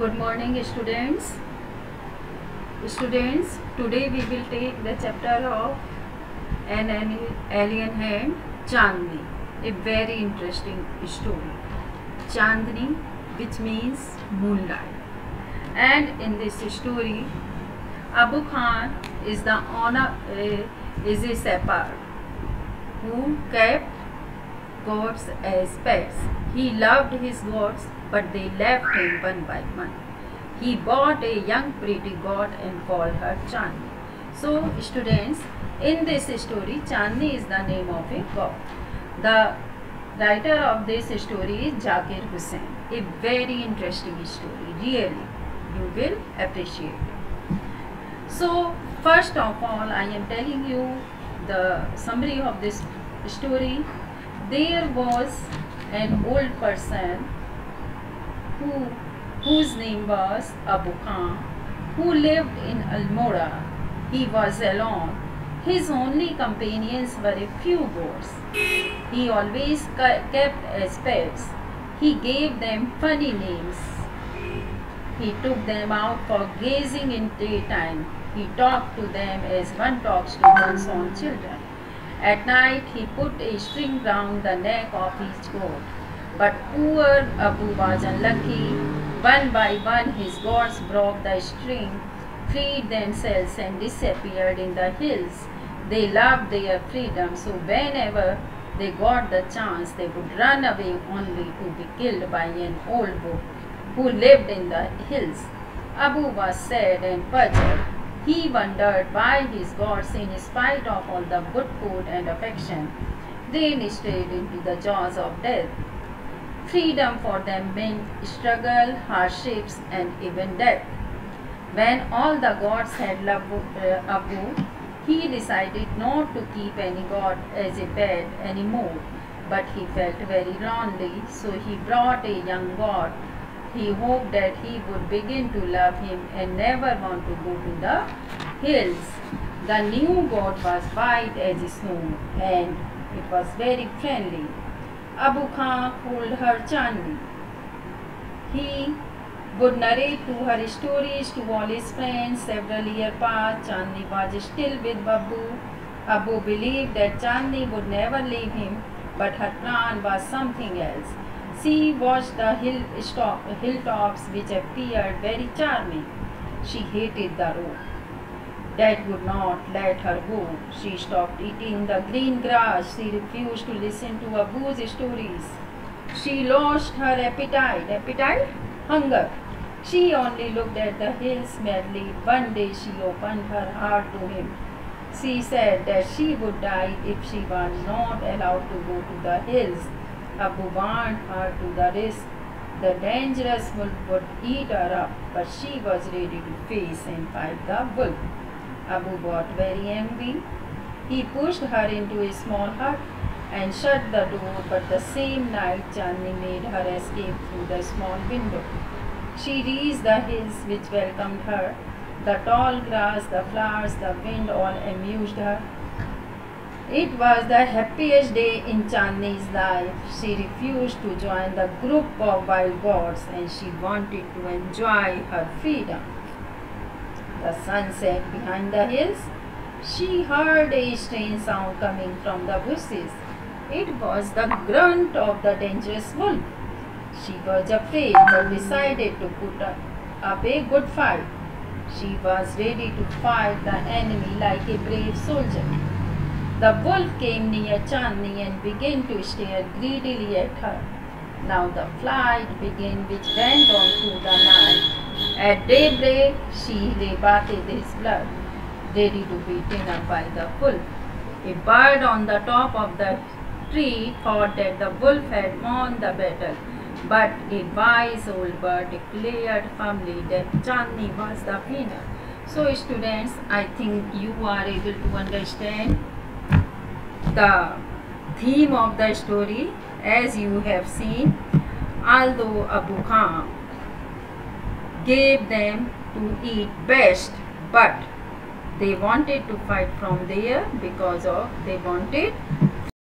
Good morning, students. Today we will take the chapter of An Alien Hand, Chandani, a very interesting story. Chandani, which means moonlight. And in this story, Abu Khan is is a shepherd who kept goats as pets. He loved his goats, but they left him one by one. He bought a young pretty goat and called her Chandni. So students, in this story, Chandni is the name of a goat. The writer of this story is Zakir Hussain. A very interesting story, really. You will appreciate it. So first of all, I am telling you the summary of this story. There was an old person whose name was Abu Khan, who lived in Almora. He was alone. His only companions were a few goats. He always kept as pets. He gave them funny names. He took them out for grazing in daytime. He talked to them as one talks to one's own children. At night, he put a string round the neck of each goat. But poor Abu was unlucky. One by one, his goats broke the string, freed themselves, and disappeared in the hills. They loved their freedom, so whenever they got the chance, they would run away only to be killed by an old bull who lived in the hills. Abu was sad and puzzled. He wondered why his goats, in spite of all the good food and affection, they strayed into the jaws of death. Freedom for them meant struggle, hardships, and even death. When all the gods had loved Abu, he decided not to keep any god as a pet anymore. But he felt very lonely, so he brought a young god. He hoped that he would begin to love him and never want to go to the hills. The new god was white as snow, and it was very friendly. Abu Khan called her Chandni. He would narrate to her stories to all his friends. Several years passed. Chandni was still with Abu. Abu believed that Chandni would never leave him, but her plan was something else. She watched the hilltops, which appeared very charming. She hated the road that would not let her go. She stopped eating the green grass. She refused to listen to Abu's stories. She lost her appetite, hunger. She only looked at the hills madly. One day she opened her heart to him. She said that she would die if she was not allowed to go to the hills. Abu warned her to the risk. The dangerous wolf would eat her up, but she was ready to face and fight the wolf. Abu got very angry. He pushed her into a small hut and shut the door, but the same night Chandni made her escape through the small window. She reached the hills which welcomed her. The tall grass, the flowers, the wind all amused her. It was the happiest day in Chandni's life. She refused to join the group of wild goats and she wanted to enjoy her freedom. The sun set behind the hills. She heard a strange sound coming from the bushes. It was the grunt of the dangerous wolf. She was afraid but decided to put up a good fight. She was ready to fight the enemy like a brave soldier. The wolf came near Chandni and began to stare greedily at her. Now the flight began, which went on through the night. At daybreak, she lay bathed in his blood, ready to be eaten up by the wolf. A bird on the top of the tree thought that the wolf had won the battle, but a wise old bird declared firmly that Chandni was the winner. So students, I think you are able to understand the theme of the story. As you have seen, although Abu Khan gave them to eat best, but they wanted to fight from there because of they wanted